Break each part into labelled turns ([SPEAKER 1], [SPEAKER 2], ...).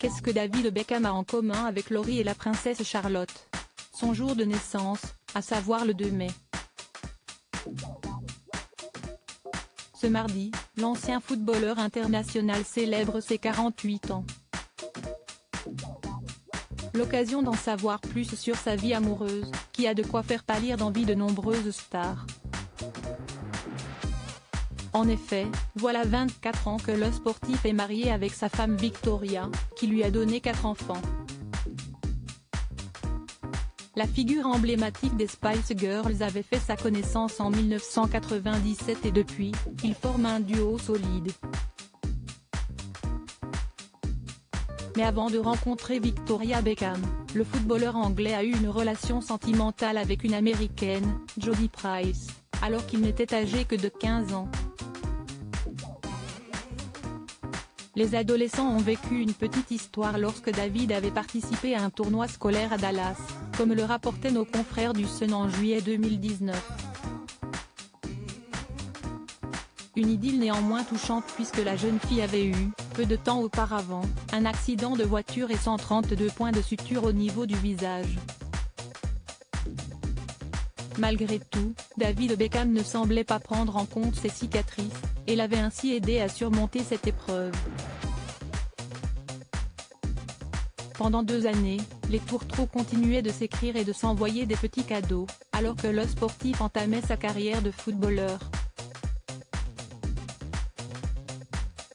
[SPEAKER 1] Qu'est-ce que David Beckham a en commun avec Laurie et la princesse Charlotte? Son jour de naissance, à savoir le 2 mai. Ce mardi, l'ancien footballeur international célèbre ses 48 ans. L'occasion d'en savoir plus sur sa vie amoureuse, qui a de quoi faire pâlir d'envie de nombreuses stars. En effet, voilà 24 ans que le sportif est marié avec sa femme Victoria, qui lui a donné 4 enfants. La figure emblématique des Spice Girls avait fait sa connaissance en 1997 et depuis, ils forment un duo solide. Mais avant de rencontrer Victoria Beckham, le footballeur anglais a eu une relation sentimentale avec une américaine, Jodie Price, alors qu'il n'était âgé que de 15 ans. Les adolescents ont vécu une petite histoire lorsque David avait participé à un tournoi scolaire à Dallas, comme le rapportaient nos confrères du Sun en juillet 2019. Une idylle néanmoins touchante puisque la jeune fille avait eu, peu de temps auparavant, un accident de voiture et 132 points de suture au niveau du visage. Malgré tout, David Beckham ne semblait pas prendre en compte ses cicatrices, et l'avait ainsi aidé à surmonter cette épreuve. Pendant 2 années, les tourtereaux continuaient de s'écrire et de s'envoyer des petits cadeaux, alors que le sportif entamait sa carrière de footballeur.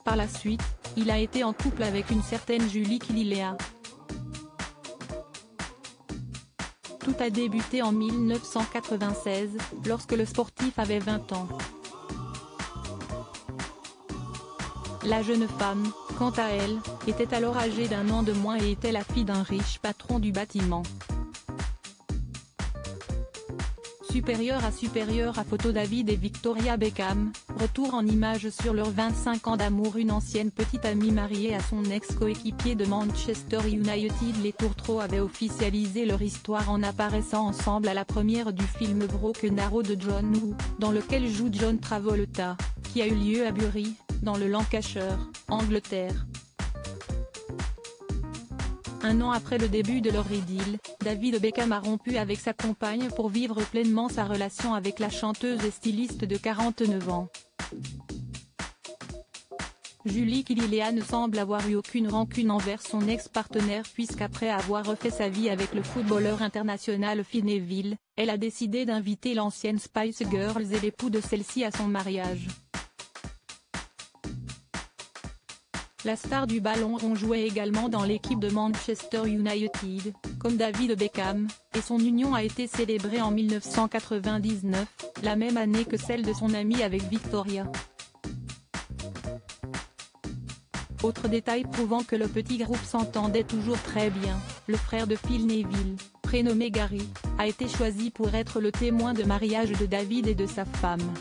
[SPEAKER 1] Par la suite, il a été en couple avec une certaine Julie Killilea. Tout a débuté en 1996, lorsque le sportif avait 20 ans. La jeune femme, quant à elle, était alors âgée d'1 an de moins et était la fille d'un riche patron du bâtiment. Supérieur à photo David et Victoria Beckham, retour en images sur leurs 25 ans d'amour. Une ancienne petite amie mariée à son ex-coéquipier de Manchester United. Les tourtereaux avaient officialisé leur histoire en apparaissant ensemble à la première du film Broken Arrow de John Woo, dans lequel joue John Travolta, qui a eu lieu à Bury, dans le Lancashire, Angleterre. 1 an après le début de leur idylle, David Beckham a rompu avec sa compagne pour vivre pleinement sa relation avec la chanteuse et styliste de 49 ans. Julie Killilea ne semble avoir eu aucune rancune envers son ex-partenaire puisqu'après avoir refait sa vie avec le footballeur international Phil Neville, elle a décidé d'inviter l'ancienne Spice Girls et l'époux de celle-ci à son mariage. La star du ballon rond jouait également dans l'équipe de Manchester United, comme David Beckham, et son union a été célébrée en 1999, la même année que celle de son amie avec Victoria. Autre détail prouvant que le petit groupe s'entendait toujours très bien, le frère de Phil Neville, prénommé Gary, a été choisi pour être le témoin de mariage de David et de sa femme.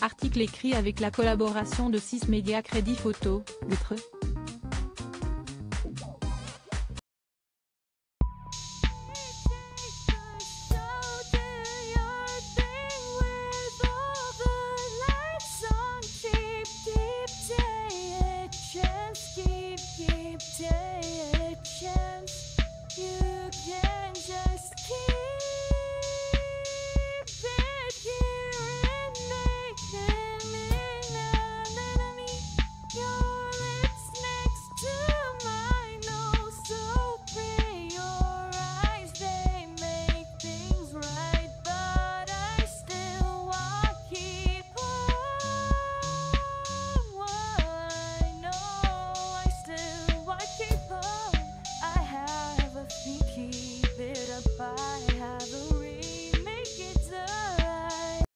[SPEAKER 1] Article écrit avec la collaboration de 6 médias Crédit Photo, Lutre.